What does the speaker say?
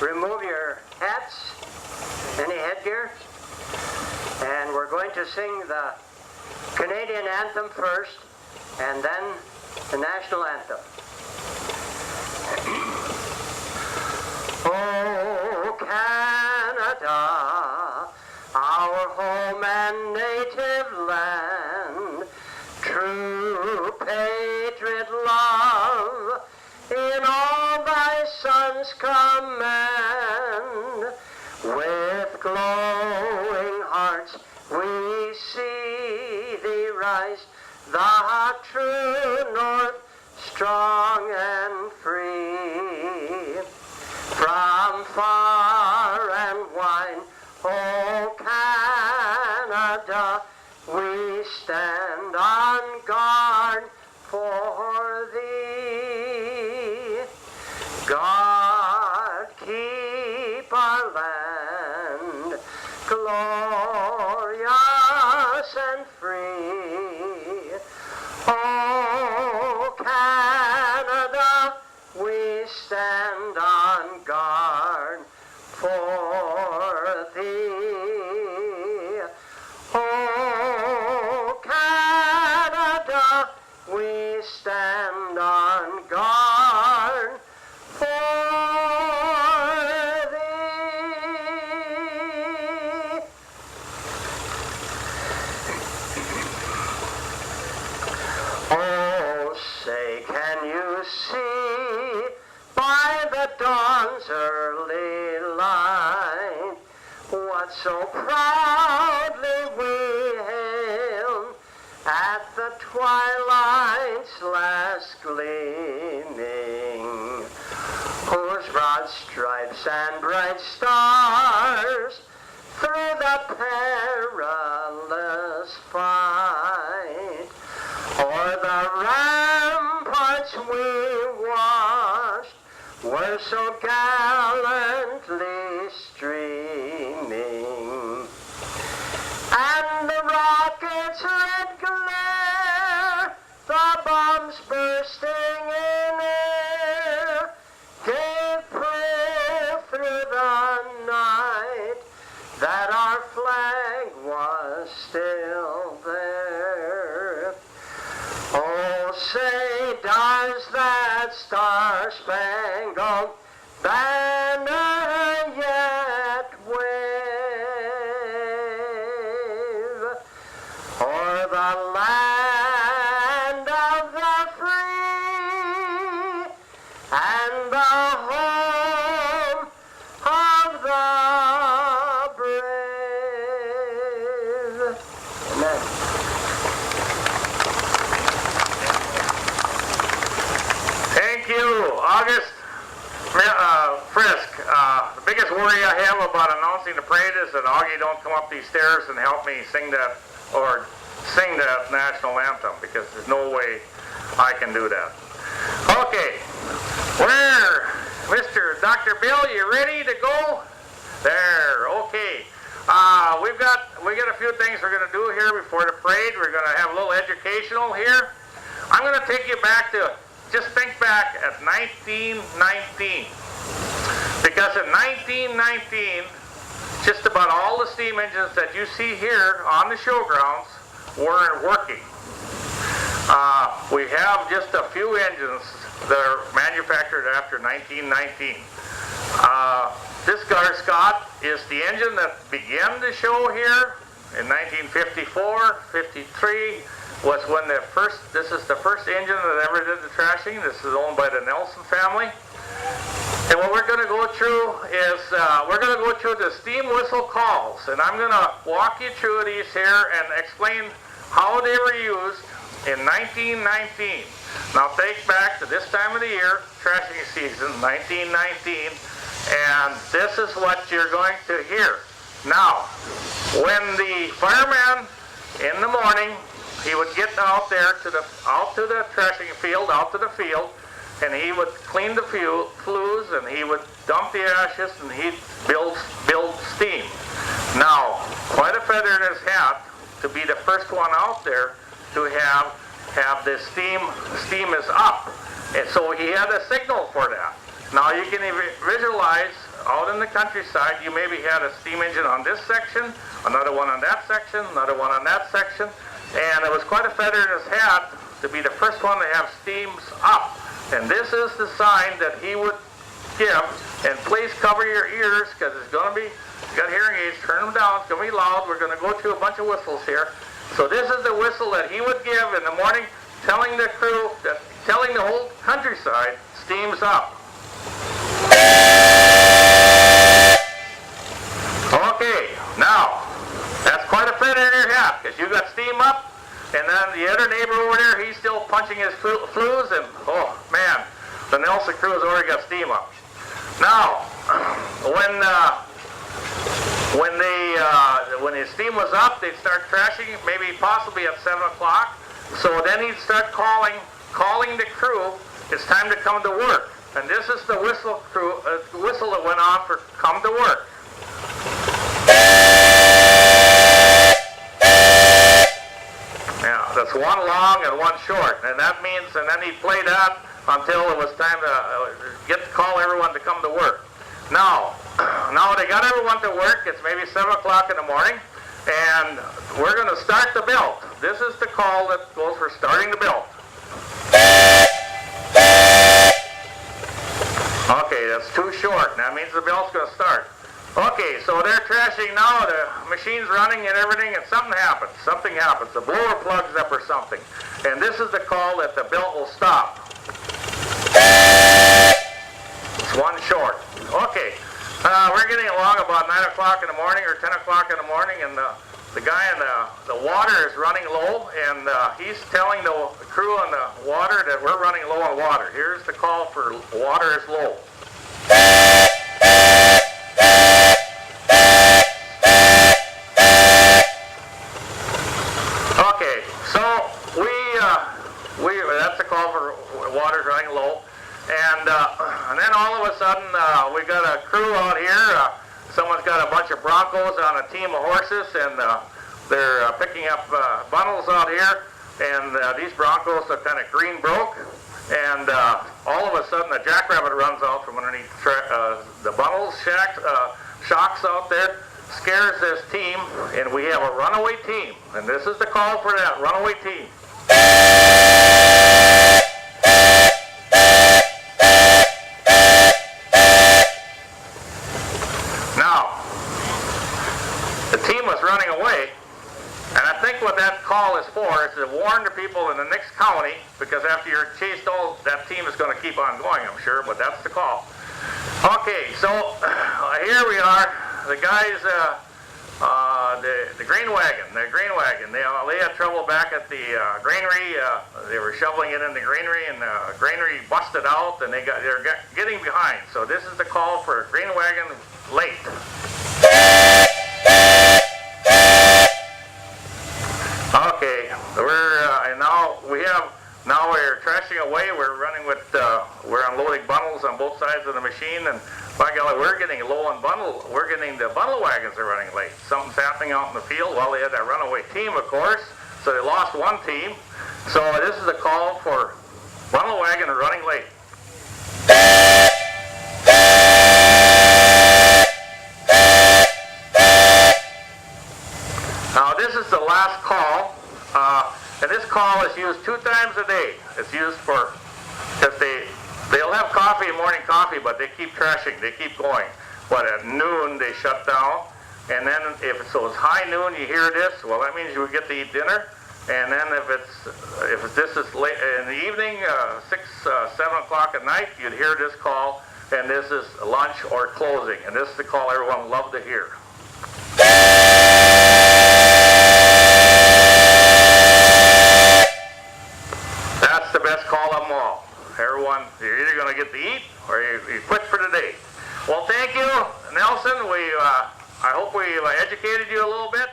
remove your hats, any headgear, and we're going to sing the Canadian anthem first, and then the national anthem. Oh, Canada, our home and native land, true patriot love, in all thy sons command. With glowing hearts we see thee rise, the true north, strong and free. From far and wide, oh Canada, we stand on guard for thee. God keep our land glorious and free. Oh Canada, we stand on guard for thee. Oh Canada, we stand on guard for thee. Oh, say, can you see by the dawn's early light what so proudly we hailed at the twilight's last gleaming, whose broad stripes and bright stars through the perilous fight o'er the ramparts we watched were so gallantly streaming, and the rockets' red glare, the bombs bursting in air, gave proof through the night that our flag was still there. Oh, say, does that star-spangled banner yet wave o'er the land of the free and the home of the brave? Amen. Thank you, August Frisk. The biggest worry I have about announcing the parade is that Augie don't come up these stairs and help me sing that national anthem, because there's no way I can do that. Okay, Mr. Dr. Bill, you ready to go? There, okay. We got a few things we're going to do here before the parade. We're going to have a little educational here. I'm going to take you back to, just think back at 1919. Because in 1919, just about all the steam engines that you see here on the showgrounds weren't working. We have just a few engines that are manufactured after 1919. This Scott is the engine that began the show here in 1954, 53 was when this is the first engine that ever did the trashing. This is owned by the Nelson family. And what we're going to go through is, we're going to go through the steam whistle calls. And I'm going to walk you through these here and explain how they were used in 1919. Now think back to this time of the year, trashing season, 1919. And this is what you're going to hear. Now, when the fireman in the morning, he would get out there to the trashing field, out to the field, and he would clean the flues, and he would dump the ashes, and he'd build steam. Now, quite a feather in his hat to be the first one out there to have the steam is up, and so he had a signal for that. Now you can visualize out in the countryside, you maybe had a steam engine on this section, another one on that section, another one on that section, and it was quite a feather in his hat to be the first one to have steams up. And this is the sign that he would give, and please cover your ears because it's going to be, you got hearing aids, turn them down, it's going to be loud, we're going to go through a bunch of whistles here. So this is the whistle that he would give in the morning, telling the crew, telling the whole countryside, steam's up. Okay, now, that's quite a feather in your hat, because you got steam up, and then the other neighbor over there, he's still punching his flues, and oh man, the Nelson crew has already got steam up. Now, when the steam was up, they'd start trashing, maybe possibly at 7 o'clock. So then he'd start calling the crew, it's time to come to work. And this is the whistle that went on for come to work. Now, that's one long and one short. And that means, and then he'd play that until it was time to call everyone to come to work. Now they got everyone to work. It's maybe 7 o'clock in the morning, and we're going to start the belt. This is the call that goes for starting the belt. Okay, that's too short. That means the belt's going to start. Okay, so they're trashing now. The machine's running and everything, and something happens. The blower plugs up or something. And this is the call that the belt will stop. It's one short. Okay, we're getting along about 9 o'clock in the morning or 10 o'clock in the morning, and the guy in the water is running low, and he's telling the crew on the water that we're running low on water. Here's the call for water is low. Okay, so that's the call for water's running low. And then all of a sudden, we got a crew out here. Someone's got a bunch of Broncos on a team of horses, and they're picking up bundles out here. And these Broncos are kind of green broke. And all of a sudden, a jackrabbit runs out from underneath the bundles shocks out there, scares this team, and we have a runaway team. And this is the call for that runaway team. Running away, and I think what that call is for is to warn the people in the next county, because after you're chased all, that team is going to keep on going, I'm sure, but that's the call. Okay, so here we are, the guys, the grain wagon, they had trouble back at the granary. They were shoveling it in the granary, and the granary busted out, and they're getting behind. So this is the call for grain wagon late. Okay, we're trashing away. We're running with we're unloading bundles on both sides of the machine, and by golly, we're getting low on bundle. We're getting the bundle wagons are running late. Something's happening out in the field. Well, they had that runaway team, of course, so they lost one team. So this is a call for bundle wagon running late. Now this is the last call, and this call is used 2 times a day. It's used for, because they'll have coffee, morning coffee, but they keep trashing, they keep going. But at noon they shut down, and then if it's high noon, you hear this. Well, that means you get to eat dinner, and then if this is late in the evening, 6, 7 o'clock at night, you'd hear this call, and this is lunch or closing, and this is the call everyone loved to hear. That's the best call of them all. Everyone, you're either going to get to eat or you quit for the day. Well, thank you, Nelson. I hope we educated you a little bit.